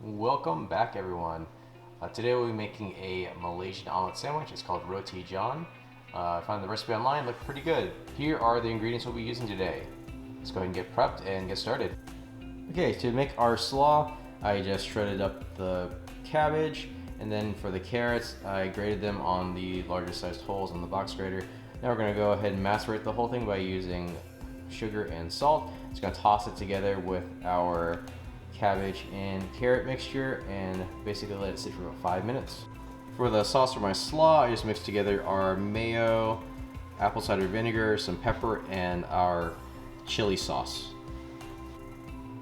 Welcome back, everyone. Today we'll be making a Malaysian omelet sandwich. It's called Roti John. I found the recipe online, looked pretty good. Here are the ingredients we'll be using today. Let's go ahead and get prepped and get started. Okay, to make our slaw, I just shredded up the cabbage, and then for the carrots, I grated them on the larger sized holes on the box grater. Now we're going to go ahead and macerate the whole thing by using sugar and salt. Just going to toss it together with our cabbage and carrot mixture and basically let it sit for about 5 minutes. For the sauce for my slaw, I just mixed together our mayo, apple cider vinegar, some pepper, and our chili sauce.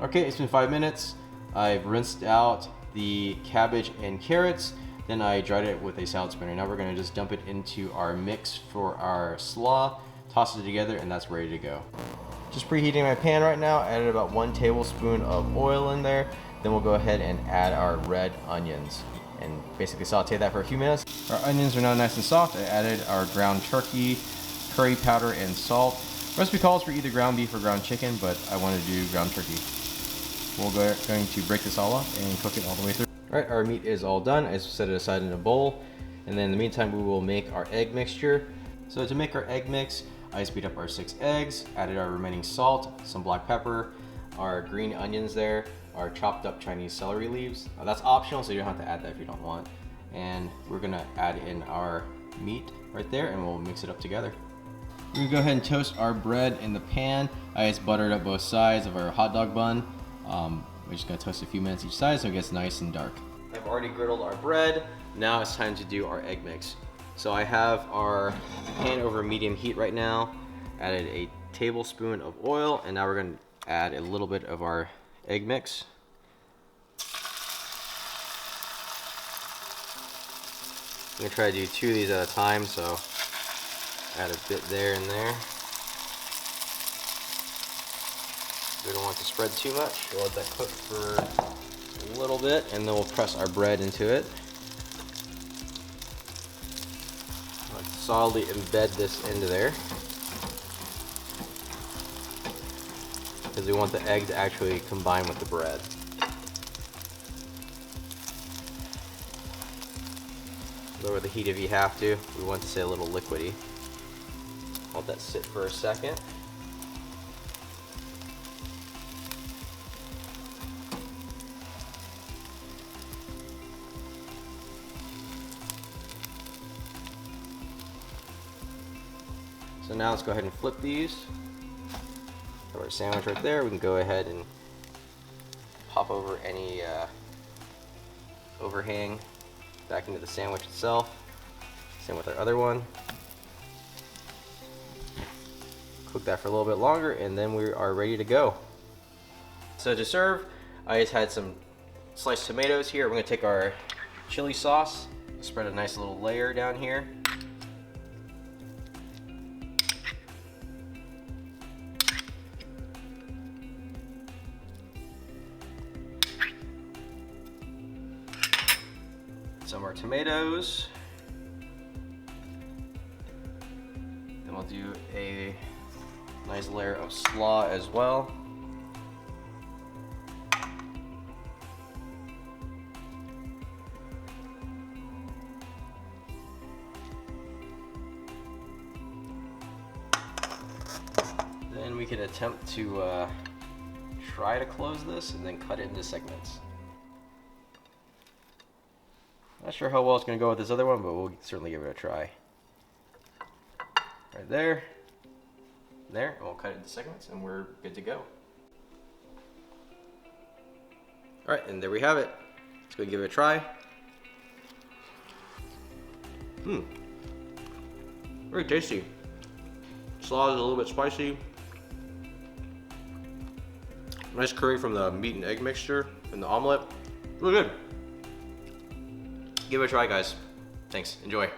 Okay, it's been 5 minutes. I've rinsed out the cabbage and carrots, then I dried it with a salad spinner. Now we're going to just dump it into our mix for our slaw, toss it together, and that's ready to go. Just preheating my pan right now, added about 1 tablespoon of oil in there. Then we'll go ahead and add our red onions and basically saute that for a few minutes. Our onions are now nice and soft. I added our ground turkey, curry powder, and salt. Recipe calls for either ground beef or ground chicken, but I wanted to do ground turkey. We're going to break this all up and cook it all the way through. All right, our meat is all done. I just set it aside in a bowl. And then in the meantime, we will make our egg mixture. So to make our egg mix, I just beat up our 6 eggs, added our remaining salt, some black pepper, our green onions there, our chopped up Chinese celery leaves. That's optional, so you don't have to add that if you don't want. And we're gonna add in our meat right there and we'll mix it up together. We're gonna go ahead and toast our bread in the pan. I just buttered up both sides of our hot dog bun. We're just gonna toast a few minutes each side so it gets nice and dark. I've already griddled our bread. Now it's time to do our egg mix. So I have our pan over medium heat right now, added a tablespoon of oil, and now we're gonna add a little bit of our egg mix. I'm gonna try to do 2 of these at a time, so add a bit there and there. We don't want to spread too much. We'll let that cook for a little bit, and then we'll press our bread into it. Solidly embed this into there because we want the egg to actually combine with the bread. Lower the heat if you have to. We want to stay a little liquidy. Let that sit for a second. So now let's go ahead and flip these. Have our sandwich right there. We can go ahead and pop over any overhang back into the sandwich itself. Same with our other one. Cook that for a little bit longer and then we are ready to go. So to serve, I just had some sliced tomatoes here. We're going to take our chili sauce, spread a nice little layer down here. Some of our tomatoes. Then we'll do a nice layer of slaw as well. Then we can attempt to try to close this and then cut it into segments. Not sure how well it's going to go with this other one, but we'll certainly give it a try. Right there. There, and we'll cut it into segments and we're good to go. Alright, and there we have it. Let's go give it a try. Very tasty. Slaw is a little bit spicy. Nice curry from the meat and egg mixture and the omelette. Really good. Give it a try, guys. Thanks. Enjoy.